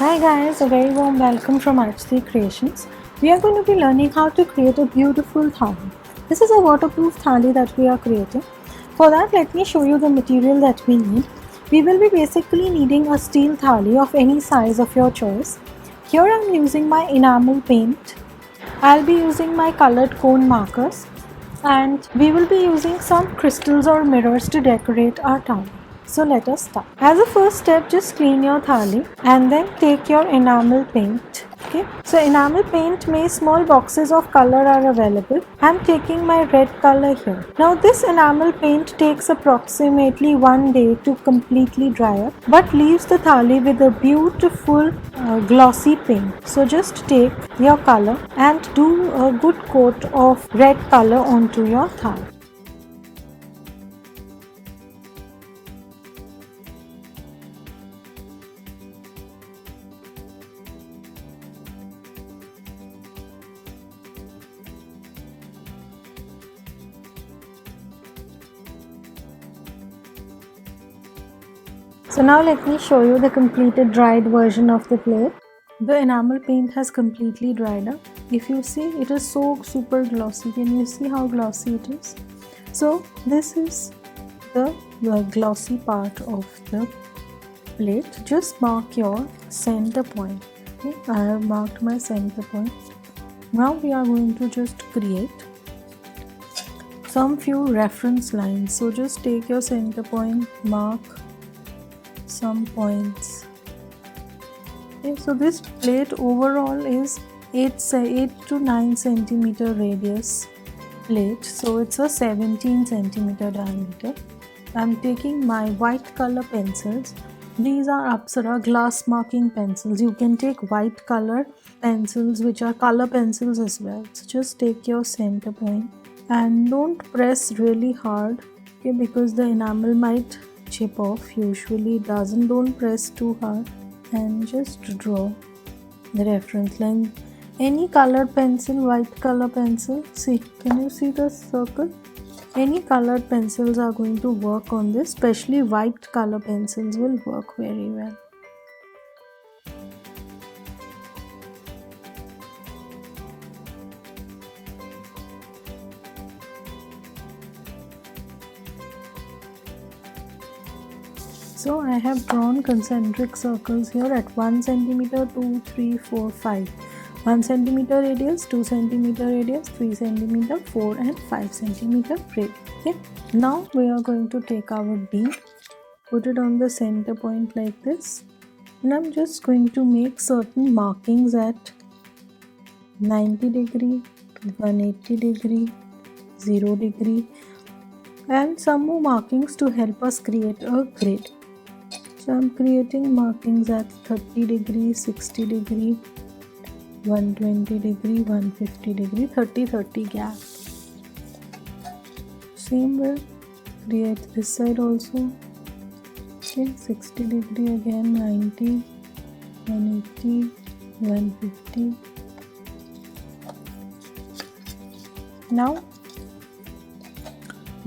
Hi guys, a very warm welcome from Arjati Creations. We are going to be learning how to create a beautiful thali. This is a waterproof thali that we are creating. For that, let me show you the material that we need. We will be basically needing a steel thali of any size of your choice. Here I am using my enamel paint. I'll be using my colored cone markers and we will be using some crystals or mirrors to decorate our thali. So let us start. As a first step, just clean your thali and then take your enamel paint. Okay, so enamel paint में small boxes of color are available. I'm taking my red color here. Now this enamel paint takes approximately 1 day to completely dry up, but leaves the thali with a beautiful glossy paint. So just take your color and do a good coat of red color onto your thali. So now let me show you the completed dried version of the plate. The enamel paint has completely dried up. If you see, it is so super glossy. Can you see how glossy it is? So this is the glossy part of the plate. Just mark your center point. Okay, I have marked my center point. Now we are going to just create some few reference lines. So just take your center point, mark some points. Okay, so this plate overall is 8 to 9 centimeter radius plate, so it's a 17 centimeter diameter. I'm taking my white color pencils. These are Apsara glass marking pencils. You can take white color pencils which are color pencils as well. So just take your center point and don't press really hard, okay, because the enamel might chip off. Usually it doesn't. Don't press too hard and just draw the reference line. Any colored pencil, white color pencil, see, can you see the circle? Any colored pencils are going to work on this, especially white color pencils will work very well. So I have drawn concentric circles here at 1 centimeter, 2, 3, 4, 5. 1 centimeter radius, 2 centimeter radius, 3 centimeter, 4 and 5 centimeter radius. Okay. Now we are going to take our bead, put it on the center point like this, and I'm just going to make certain markings at 90 degree, 180 degree, 0 degree, and some more markings to help us create a grid. So I'm creating markings at 30 degree, 60 degree, 120 degree, 150 degree, 30 gap. Same way, create this side also. Okay, 60 degree again, 90, 180, 150. Now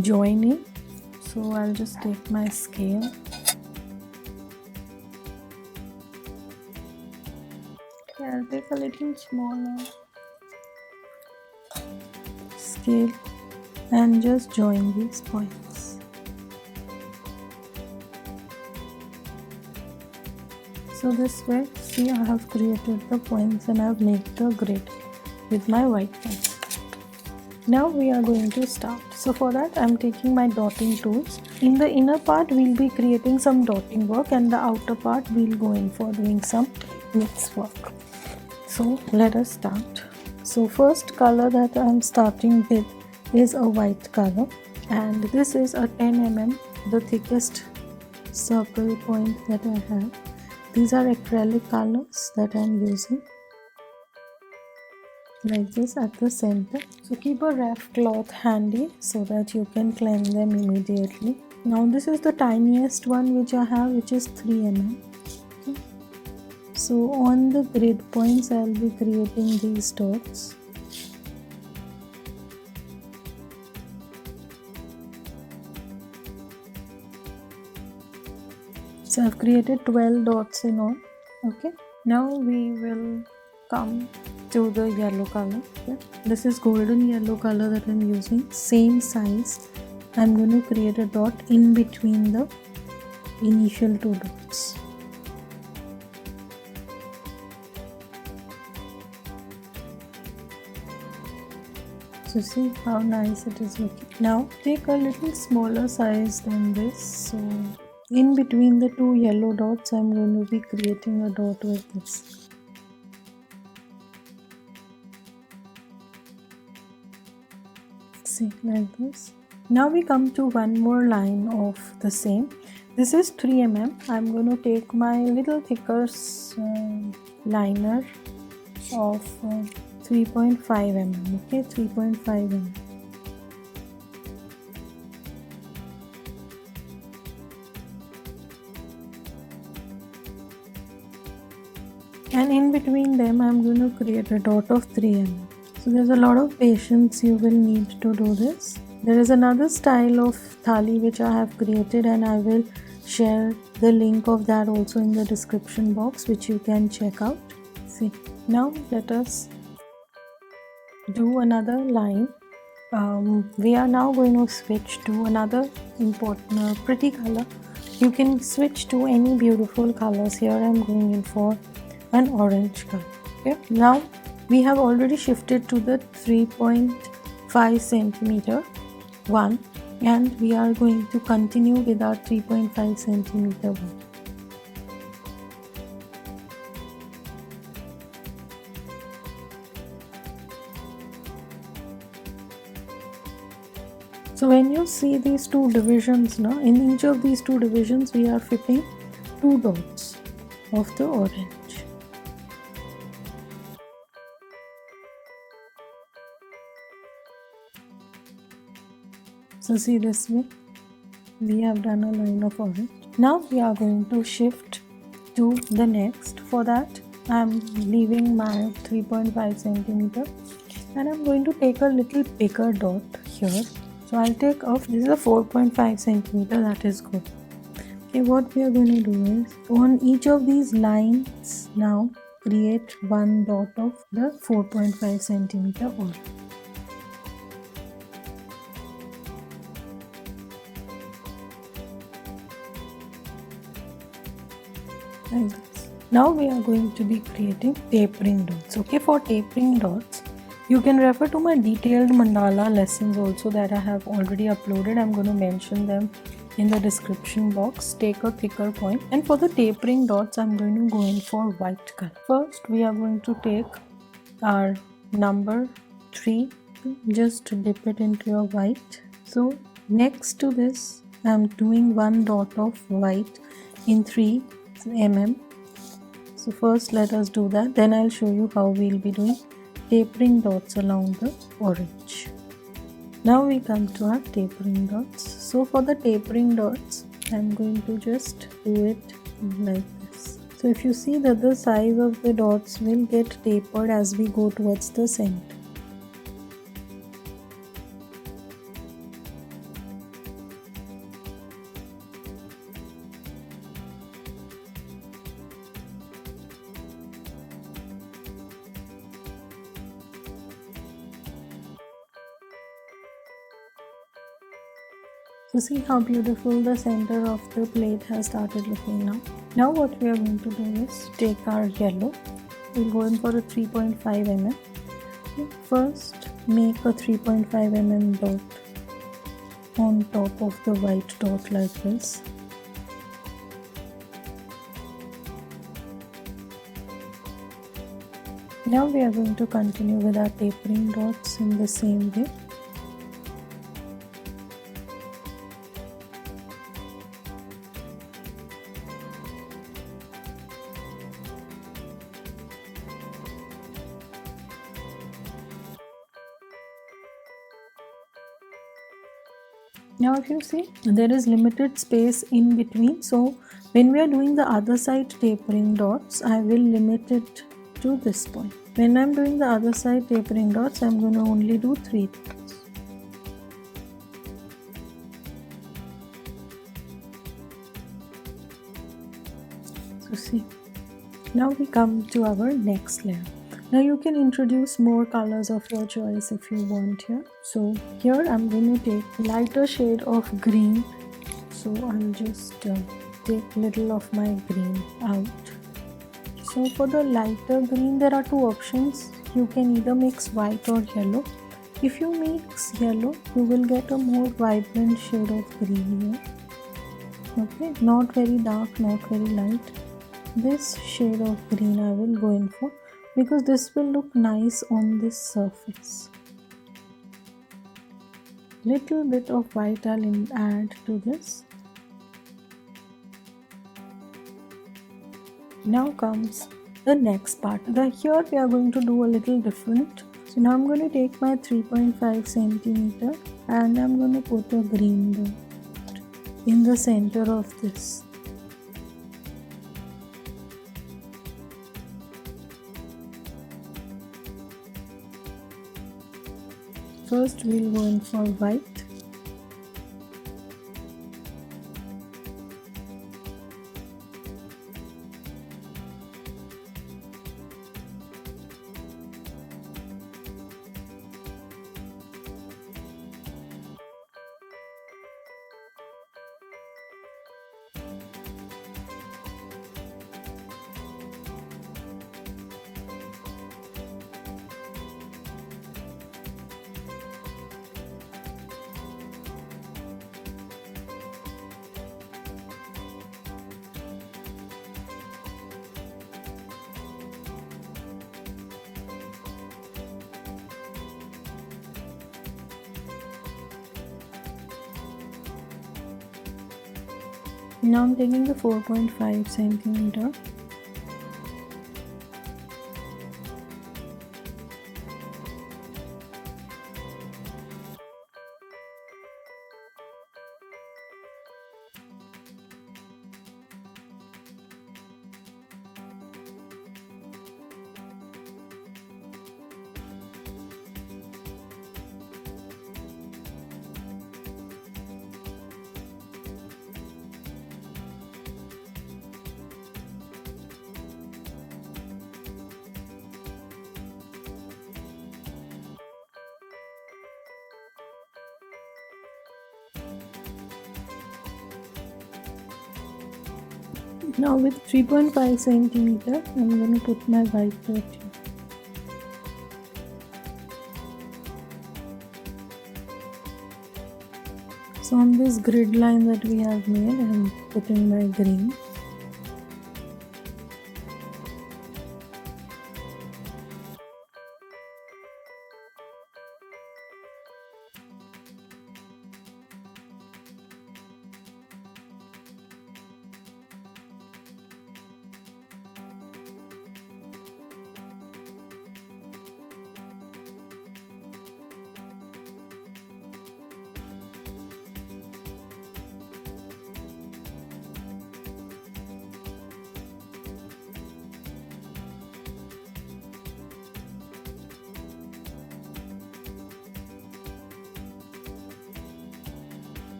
joining. So I'll just take my scale. I'll take a little smaller scale and just join these points. So this way, see, I have created the points and I have made the grid with my white pen. Now we are going to start. So for that, I'm taking my dotting tools. In the inner part, we'll be creating some dotting work, and the outer part, we'll go in for doing some mix work. So let us start. So first color that I'm starting with is a white color, and this is a 10 mm, the thickest circle point that I have. These are acrylic colors that I'm using, like this at the center. So keep a rough cloth handy so that you can cleanse them immediately. Now this is the tiniest one which I have, which is 3 mm. So on the grid points, I will be creating these dots. So I've created 12 dots in all. Okay. Now we will come to the yellow color. Okay. This is golden yellow color that I'm using. Same size. I'm going to create a dot in between the initial two dots. So see how nice it is looking. Now take a little smaller size than this. So in between the two yellow dots, I'm going to be creating a dot with this. See, like this. Now we come to one more line of the same. This is 3 mm. I'm going to take my little thicker liner of 3.5 mm. Okay, 3.5 mm. And in between them, I'm going to create a dot of 3 mm. So there's a lot of patience you will need to do this. There is another style of thali which I have created, and I will share the link of that also in the description box, which you can check out. See, now let us do another line. We are now going to switch to another important pretty color. You can switch to any beautiful colors. Here I'm going in for an orange color. Okay, now we have already shifted to the 3.5 centimeter one, and we are going to continue with our 3.5 centimeter one. So when you see these two divisions now, in each of these two divisions we are fitting two dots of the orange. So see, this way we have done a line of orange. Now we are going to shift to the next. For that I am leaving my 3.5 centimeter and I'm going to take a little bigger dot here. So I'll take off, this is a 4.5 centimeter, that is good. Okay, what we are going to do is on each of these lines now create one dot of the 4.5 centimeter orange. Like this. Now we are going to be creating tapering dots. Okay, for tapering dots you can refer to my detailed mandala lessons also that I have already uploaded. I'm going to mention them in the description box. Take a thicker point, and for the tapering dots I'm going to go in for white color. First we are going to take our number 3, just dip it into your white. So next to this I'm doing one dot of white in 3 mm. So first let us do that, then I'll show you how we'll be doing tapering dots along the orange. Now we come to our tapering dots. So for the tapering dots I'm going to just do it like this. So if you see that the size of the dots will get tapered as we go towards the center. So see how beautiful the center of the plate has started looking now. Now what we are going to do is take our yellow. We'll go in for a 3.5 mm. First make a 3.5 mm dot on top of the white dot like this. Now we are going to continue with our tapering dots in the same way. Now if you see, there is limited space in between, so when we are doing the other side tapering dots, I will limit it to this point. When I am doing the other side tapering dots, I am going to only do 3 dots. So see, Now we come to our next layer. Now you can introduce more colors of your choice if you want here. So here I'm going to take lighter shade of green. So I'll just take little of my green out. So for the lighter green there are two options. You can either mix white or yellow. If you mix yellow, you will get a more vibrant shade of green here. Okay, not very dark, not very light. This shade of green I will go in for because this will look nice on this surface. Little bit of white I'll add to this. Now comes the next part. Here we are going to do a little different. So now I'm going to take my 3.5 centimeter and I'm going to put a green dot in the center of this. First we'll go in for white. Now I'm taking the 4.5 centimeter. Now with 3.5 centimeter, I'm going to put my white dot here. So on this grid line that we have made, I'm putting my green.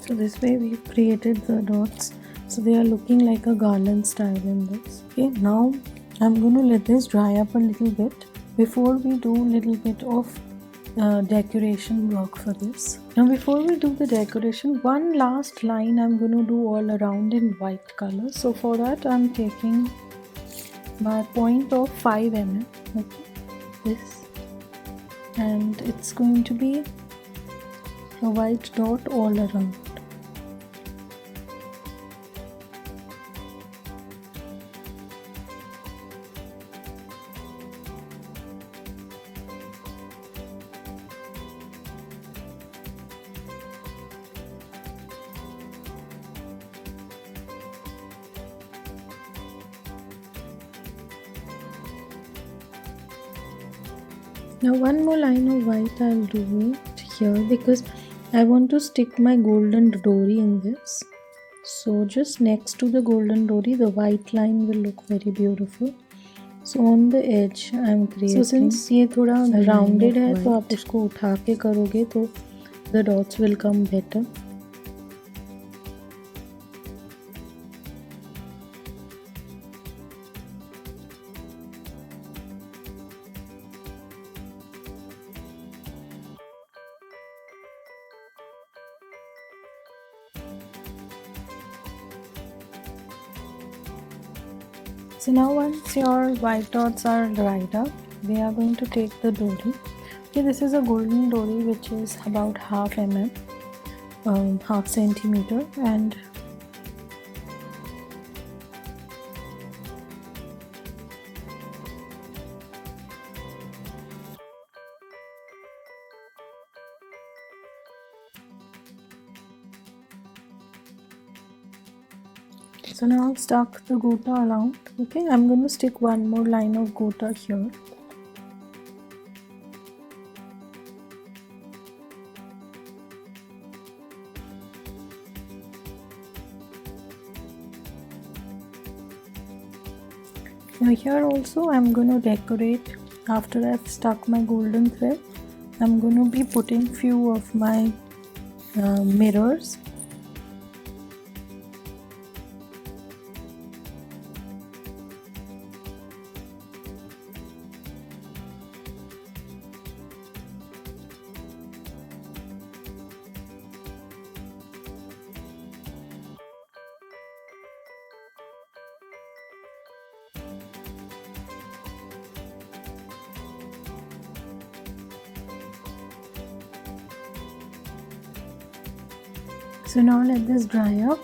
So this way we've created the dots. So they are looking like a garland style in this. Okay, now I'm going to let this dry up a little bit before we do a little bit of decoration work for this. Now before we do the decoration, one last line I'm going to do all around in white color. So for that I'm taking my point of 5 mm, okay, this, and it's going to be a white dot all around. Now one more line of white I'll do it here because I want to stick my golden dori in this. So just next to the golden dori, the white line will look very beautiful. So on the edge I'm creating. So since ये थोड़ा rounded है तो आप उसको उठा के करोगे तो the dots will come better. So now once your white dots are dried up, we are going to take the dori. Okay, this is a golden dori which is about half half centimeter, and so now I've stuck the gota around. Okay, I'm going to stick one more line of gota here. Now here also I'm going to decorate. After I've stuck my golden thread, I'm going to be putting few of my mirrors. So now let this dry up.